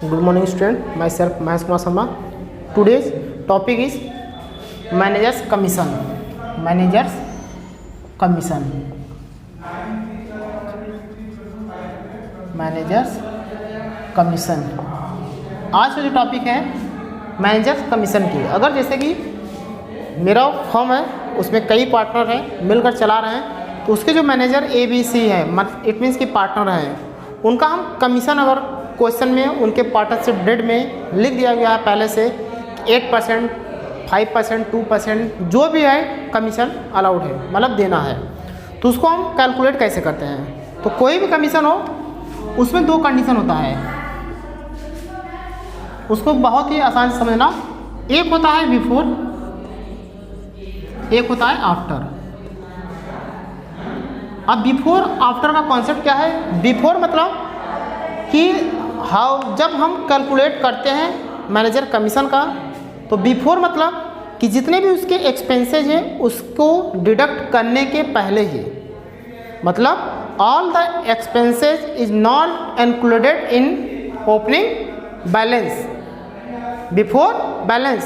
Good morning student, myself Mahesh Kumar Sharma. Today's topic is managers commission. Managers commission. Managers commission. आज का जो topic है managers commission की। अगर जैसे कि मेरा फर्म है, उसमें कई पार्टनर हैं, मिलकर चला रहे हैं, तो उसके जो मैनेजर ABC है, इट मीन्स कि पार्टनर हैं, उनका हम कमीशन अगर क्वेश्चन में उनके पार्टनरशिप डेट में लिख दिया गया है पहले से 8%, 5%, 2% जो भी है कमीशन अलाउड है, मतलब देना है, तो उसको हम कैलकुलेट कैसे करते हैं। तो कोई भी कमीशन हो उसमें दो कंडीशन होता है, उसको बहुत ही आसान से समझना। एक होता है बिफोर, एक होता है आफ्टर। अब बिफोर आफ्टर का कॉन्सेप्ट क्या है? बिफोर मतलब कि जब हम कैलकुलेट करते हैं मैनेजर कमीशन का, तो बिफोर मतलब कि जितने भी उसके एक्सपेंसेज हैं उसको डिडक्ट करने के पहले ही, मतलब all the expenses is not included in opening balance before balance,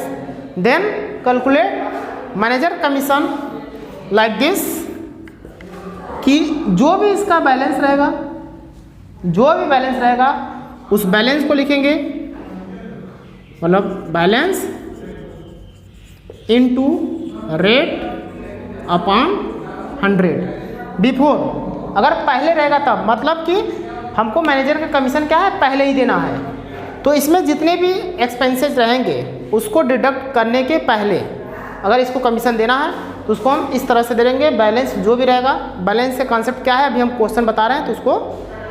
then calculate manager commission like this, कि जो भी इसका बैलेंस रहेगा, जो भी बैलेंस रहेगा उस बैलेंस को लिखेंगे, मतलब balance into rate upon 100 before. अगर पहले रहेगा तब मतलब कि हमको मैनेजर का कमीशन क्या है, पहले ही देना है, तो इसमें जितने भी एक्सपेंसेस रहेंगे उसको डिडक्ट करने के पहले अगर इसको कमीशन देना है तो उसको हम इस तरह से दे देंगे। बैलेंस जो भी रहेगा, बैलेंस से कॉन्सेप्ट क्या है अभी हम क्वेश्चन बता रहे हैं तो उसको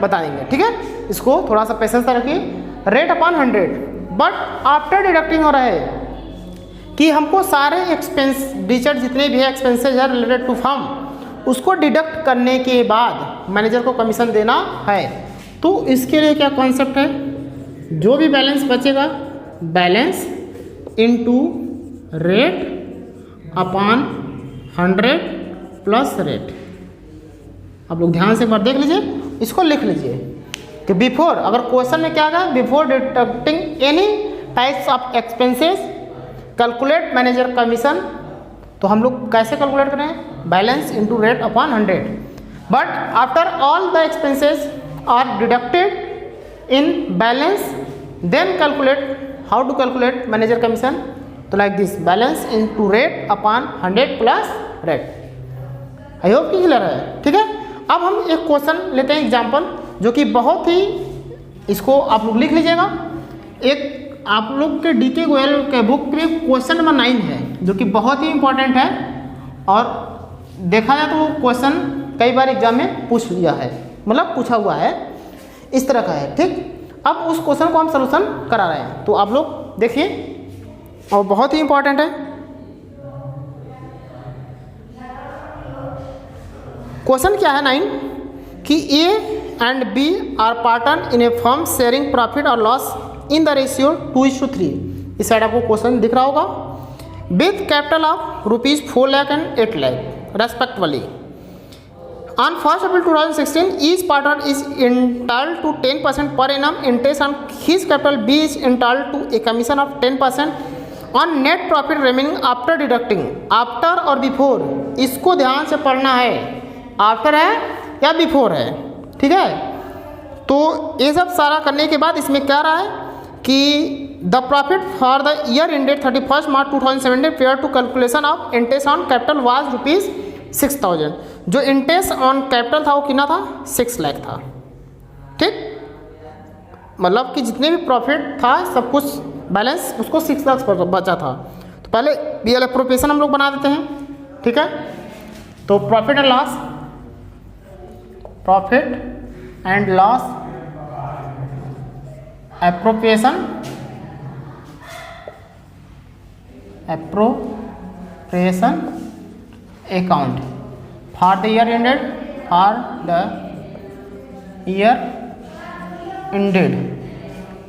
बता देंगे, ठीक है। इसको थोड़ा सा पेशेंस रखिए। Rate upon 100, but after deducting हो रहा है कि हमको सारे एक्सपेंडिचर जितने भी है एक्सपेंसेज है रिलेटेड टू फर्म, उसको डिडक्ट करने के बाद मैनेजर को कमीशन देना है। तो इसके लिए क्या कॉन्सेप्ट है, जो भी बैलेंस बचेगा balance into rate upon 100 plus rate. आप लोग ध्यान से एक बार देख लीजिए, इसको लिख लीजिए कि बिफोर, अगर क्वेश्चन में क्या आएगा, before deducting any types of expenses calculate manager commission, तो हम लोग कैसे कैलकुलेट करें, balance into rate upon 100, but after all the expenses are deducted in balance, then calculate how to calculate manager commission, तो like this balance into rate upon 100 plus rate. I hope कि clear है, ठीक है। अब हम एक question लेते हैं एग्जाम्पल, जो कि बहुत ही, इसको आप लोग लिख लीजिएगा। एक आप लोग के DK गोयल के बुक में क्वेश्चन नंबर 9 है, जो कि बहुत ही इंपॉर्टेंट है और देखा जाए तो क्वेश्चन कई बार एग्जाम में पूछ लिया है, मतलब पूछा हुआ है, इस तरह का है, ठीक। अब उस क्वेश्चन को हम सलूशन करा रहे हैं, तो आप लोग देखिए, और बहुत ही इंपॉर्टेंट है। क्वेश्चन क्या है 9 कि A and B are partner in a firm sharing profit और लॉस इन द रेशियो 2:3। इस साइड आपको क्वेश्चन दिख रहा होगा। With capital of ₹4 lakh and 8 lakh respectively. On 1 April 2016 each partner is entitled to 10% per annum interest on his capital. B is entitled to a commission of 10% on net profit remaining after deducting। After और before, इसको ध्यान से पढ़ना है, after है या before है, ठीक है। तो ये सब सारा करने के बाद इसमें क्या रहा है कि the profit for the year ended 31 March 2017 prior to calculation of interest on capital was ₹6,000। जो इंटरेस्ट ऑन कैपिटल था वो कितना था, 6 लाख था, ठीक। मतलब कि जितने भी प्रॉफिट था सब कुछ बैलेंस उसको 6 लाख पर बचा था। तो पहले BL एप्रोप्रिएशन हम लोग बना देते हैं, ठीक है। तो profit and loss, profit and loss appropriation, appropriation account for the year ended, for the year ended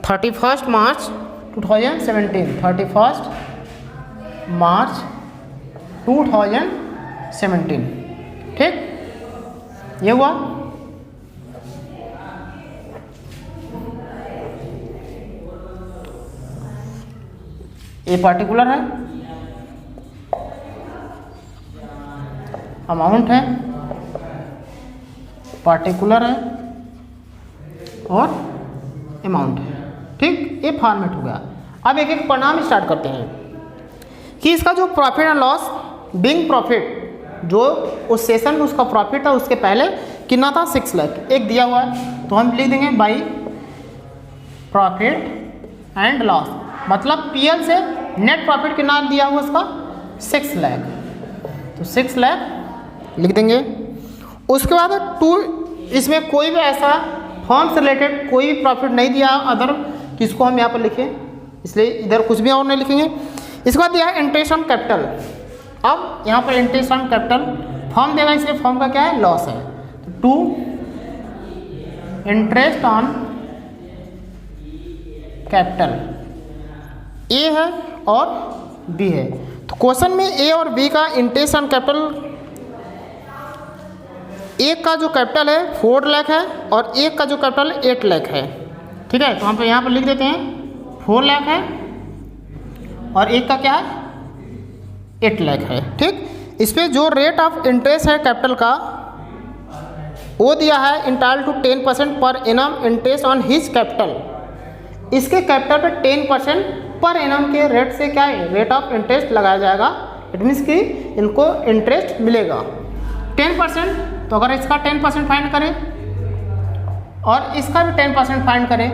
31 March 2017, 31 March 2017, ठीक। ये हुआ। ए पार्टिकुलर है, अमाउंट है, पार्टिकुलर है और अमाउंट है। ठीक, ये फॉर्मेट हो गया। अब एक एक पढ़ना हम स्टार्ट करते हैं कि इसका जो profit and loss, being profit, जो उस सेशन में उसका प्रॉफिट था उसके पहले कितना था 6 लाख, एक दिया हुआ है तो हम लिख देंगे बाई प्रॉफिट एंड लॉस, मतलब पीएल से नेट प्रॉफिट कितना दिया हुआ उसका 6 लाख, तो 6 लाख लिख देंगे। उसके बाद 2, इसमें कोई भी ऐसा फॉर्म से रिलेटेड कोई भी प्रॉफिट नहीं दिया अदर, किसको हम यहाँ पर लिखें, इसलिए इधर कुछ भी और नहीं लिखेंगे। इसके बाद दिया है इंटरेस्ट ऑन कैपिटल। अब यहाँ पर इंटरेस्ट ऑन कैपिटल फॉर्म देगा, इसलिए फॉर्म का क्या है, लॉस है। तो 2 इंटरेस्ट ऑन कैपिटल, ए है और बी है। तो क्वेश्चन में ए और बी का इंटरेस्ट ऑन कैपिटल, एक का जो कैपिटल है 4 लाख है और एक का जो कैपिटल 8 लाख है। ठीक है, तो हम यहाँ पर लिख देते हैं 4 लाख है और एक का क्या है 8 लाख है। ठीक, इस पर जो रेट ऑफ इंटरेस्ट है कैपिटल का वो दिया है entitled to 10% per annum interest on his capital. इसके कैपिटल पे 10% पर एनम के रेट से क्या है, रेट ऑफ इंटरेस्ट लगाया जाएगा। इट मीन्स कि इनको इंटरेस्ट मिलेगा 10%। तो अगर इसका 10% फाइंड करें और इसका भी 10% फाइंड करें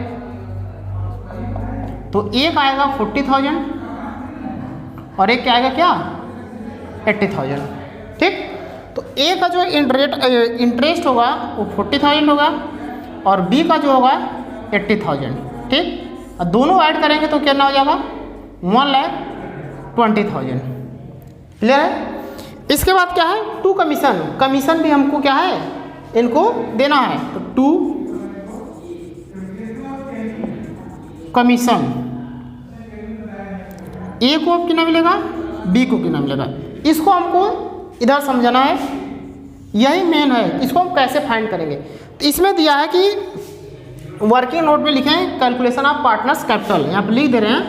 तो एक आएगा 40,000 और एक क्या आएगा क्या 80,000। ठीक, तो ए का जो इंटरेस्ट होगा वो 40,000 होगा और बी का जो होगा 80,000। ठीक, और दोनों ऐड करेंगे तो कितना हो जाएगा 1,20,000। क्लियर है। इसके बाद क्या है 2 कमीशन, कमीशन भी हमको क्या है इनको देना है, तो 2 कमीशन, ए को कितना मिलेगा, बी को कितना मिलेगा, इसको हमको इधर समझना है, यही मेन है। इसको हम कैसे फाइंड करेंगे, तो इसमें दिया है कि वर्किंग नोट में लिखें कैलकुलेशन ऑफ पार्टनर्स कैपिटल, यहाँ पर लिख दे रहे हैं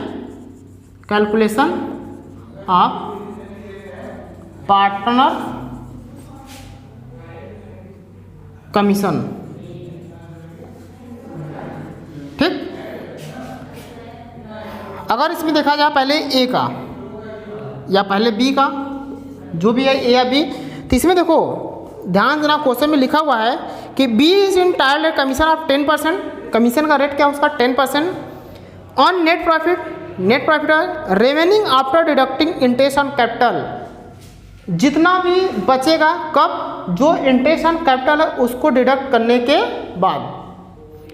कैलकुलेशन ऑफ पार्टनर कमीशन। ठीक, अगर इसमें देखा जाए पहले ए का या पहले बी का, जो भी है ए या बी, तो इसमें देखो ध्यान देना क्वेश्चन में लिखा हुआ है कि B is entirely commission of 10%, commission का रेट क्या है उसका 10% on net profit, net profit remaining after deducting interest on capital, जितना भी बचेगा कब, जो इंटरेस्ट ऑन कैपिटल है उसको डिडक्ट करने के बाद।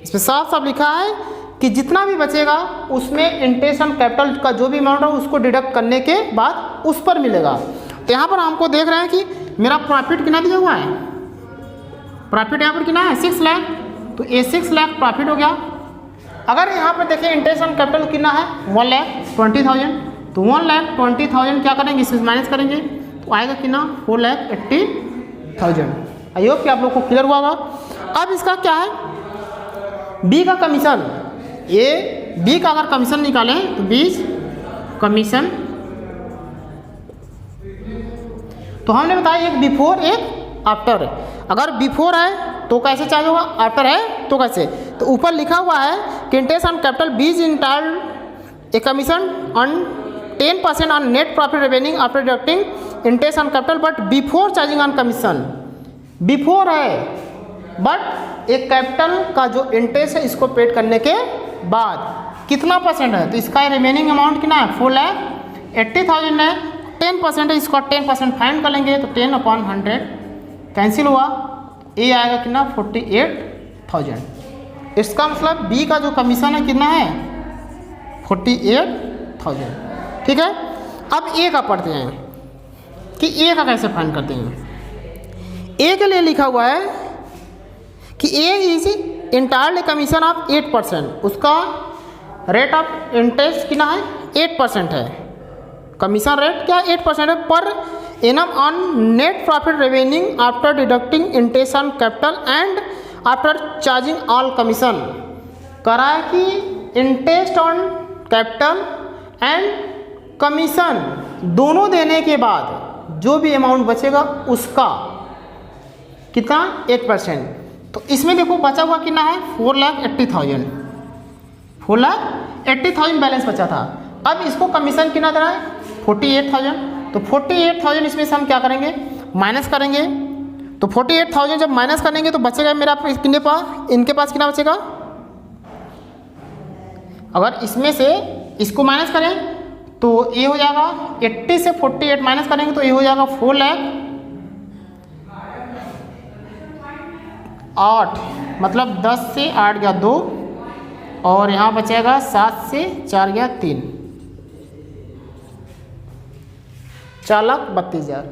इसमें साफ साफ लिखा है कि जितना भी बचेगा उसमें इंटरेस्ट ऑन कैपिटल का जो भी अमाउंट है उसको डिडक्ट करने के बाद उस पर मिलेगा। तो यहाँ पर हमको देख रहे हैं कि मेरा प्रॉफिट कितना दिया हुआ है, प्रॉफिट यहाँ पर कितना है 6 लाख, तो ये 6 लाख प्रॉफिट हो गया। अगर यहाँ पर देखें इंटरेस्ट ऑन कैपिटल कितना है 1,20,000, तो 1,20,000 क्या करेंगे, इसमें माइनस करेंगे तो आएगा कितना 4,80,000। आई होप कि आप लोग को क्लियर हुआ होगा। अब इसका क्या है बी का कमीशन, ए बी का अगर कमीशन निकालें तो 20 कमीशन, तो हमने बताया एक बिफोर एक आफ्टर। अगर बिफोर है तो कैसे चार्ज होगा, आफ्टर है तो कैसे, तो ऊपर लिखा हुआ है कि interest on capital B is entitled a commission on 10% on net profit remaining after deducting interest on capital but before charging on commission. Before है बट एक कैपिटल का जो इंटरेस्ट है इसको पेड करने के बाद कितना परसेंट है, तो इसका रिमेनिंग अमाउंट कितना है 4,80,000 है, 10% है, इसका 10% फाइंड कर लेंगे तो 10/100 कैंसिल हुआ, ए आएगा कितना 48,000। इसका मतलब बी का जो कमीशन है कितना है 48,000। ठीक है, अब ए का पढ़ते हैं कि ए का कैसे फाइंड करते हैं। ए के लिए लिखा हुआ है कि ए इज इंटायरली कमीशन ऑफ 8%, उसका रेट ऑफ इंटरेस्ट कितना है 8% है, कमीशन रेट क्या 8% है per annum on net profit remaining after deducting interest on capital and after charging all commission. करा है कि interest on capital and commission दोनों देने के बाद जो भी अमाउंट बचेगा उसका कितना 8%। तो इसमें देखो बचा हुआ कितना है 4,80,000, 4,80,000 बैलेंस बचा था। अब इसको कमीशन कितना दे रहा है 48,000। तो 48,000 इसमें से हम क्या करेंगे माइनस करेंगे। तो 48,000 जब माइनस करेंगे तो बचेगा मेरा कितने पास, इनके पास कितना बचेगा। अगर इसमें से इसको माइनस करें तो ये हो जाएगा 80 से 48 माइनस करेंगे तो ये हो जाएगा 4,08,000, मतलब 10 से 8 गया 2 और यहाँ बचेगा 7 से 4 गया 3, 4,32,000।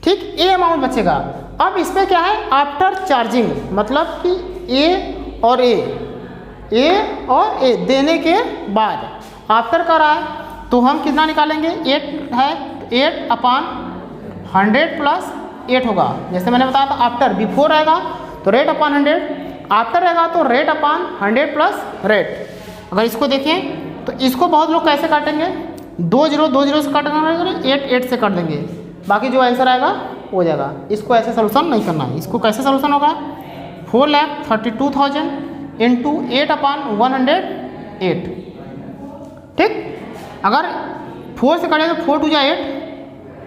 ठीक, ये अमाउंट बचेगा। अब इसमें क्या है आफ्टर चार्जिंग, मतलब कि ए और ए देने के बाद आफ्टर कर रहा है तो हम कितना निकालेंगे 8 है 8/100 प्लस 8 होगा। जैसे मैंने बताया था आफ्टर, बिफोर रहेगा तो रेट अपॉन 100, आफ्टर रहेगा तो रेट अपॉन 100 प्लस रेट। अगर इसको देखें तो इसको बहुत लोग कैसे काटेंगे 2 0 से काटेंगे, 8 से काट देंगे, बाकी जो आंसर आएगा हो जाएगा। इसको ऐसे सोल्यूशन नहीं करना है। इसको कैसे सोल्यूशन होगा 4,32,000 इंटू 8/108। ठीक, अगर 4 से कटें तो 4 2 जा 8,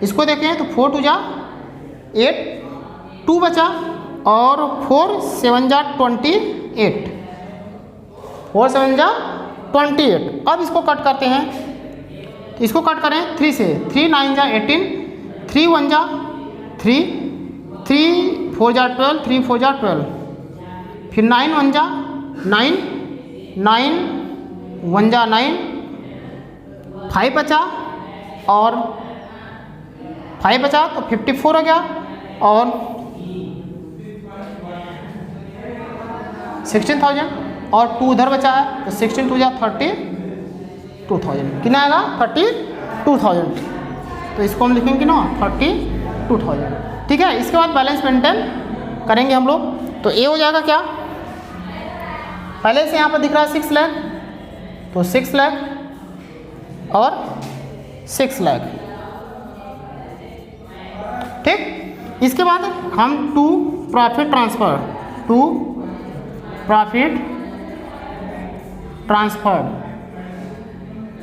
इसको देखें तो 4 2 जा 8, 2 बचा और 4 7 जा 28, 4 7 जा 28। अब इसको कट करते हैं, इसको कट करें 3 से, 3 9 जा 18, 3 1 जा 3, 3 4 जा 12, 3 4 जा 12, फिर 9 1 जा 9, 9 1 जा 9, 5 बचा और 5 बचा तो 54 हो गया और 16,000 और 2 उधर बचा है तो 16 2 जा 32,000। कितना आएगा 32,000। तो इसको हम लिखेंगे ना 32,000। ठीक है, इसके बाद बैलेंस मेंटेन करेंगे हम लोग। तो ये हो जाएगा क्या, पहले से यहाँ पर दिख रहा है 6 लाख, तो 6 लाख और 6 लाख। ठीक, इसके बाद हम टू प्रॉफिट ट्रांसफर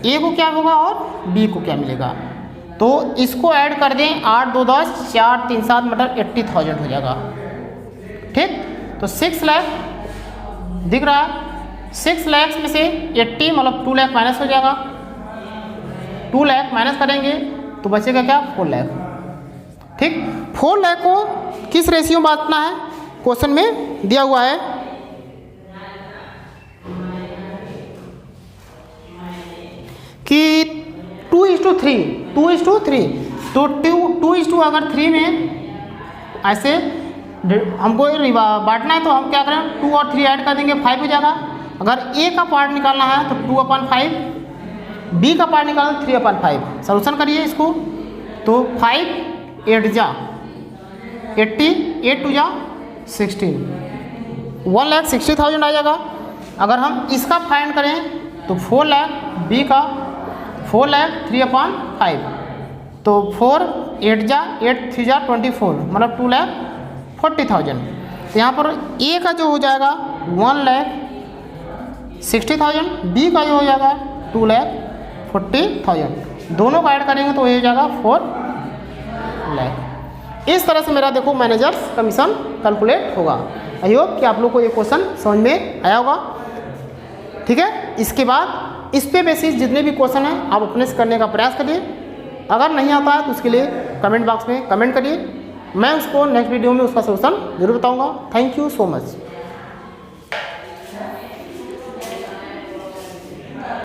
ए को क्या होगा और बी को क्या मिलेगा। तो इसको ऐड कर दें 8 2 10 4 3 7 मतलब 80,000 हो जाएगा। ठीक, तो 6 लाख दिख रहा है, 6 लाख में से 80 मतलब 2 लाख माइनस हो जाएगा, 2 लाख माइनस करेंगे तो बचेगा क्या 4 लाख। ठीक, 4 लाख को किस रेशियो में बांटना है क्वेश्चन में दिया हुआ है कि 2:3, 2:3। तो 2:2 अगर 3 में ऐसे हमको बांटना है तो हम क्या करें 2 और 3 ऐड कर देंगे 5 हो जाएगा। अगर ए का पार्ट निकालना है तो 2/5, बी का पार्ट निकालना 3/5। सॉल्यूशन करिए इसको तो 5 8 जा 80, 8 2 जा 16, 1,60,000 आ जाएगा। अगर हम इसका फाइंड करें तो 4 लाख, बी का 4 लाख 3/5, तो 4 8 जा 8 3 जा 24 मतलब 2,40,000। तो यहाँ पर ए का जो हो जाएगा 1,60,000, बी का जो हो जाएगा 2,40,000, दोनों को ऐड करेंगे तो ये हो जाएगा 4 लाख। इस तरह से मेरा देखो मैनेजर्स कमीशन कैलकुलेट होगा। आई होप कि आप लोग को ये क्वेश्चन समझ में आया होगा। ठीक है, इसके बाद इस पे बेसिस जितने भी क्वेश्चन हैं आप अपने से करने का प्रयास करिए। अगर नहीं आता है तो उसके लिए कमेंट बॉक्स में कमेंट करिए, मैं उसको नेक्स्ट वीडियो में उसका सोल्यूशन जरूर बताऊंगा। Thank you so much.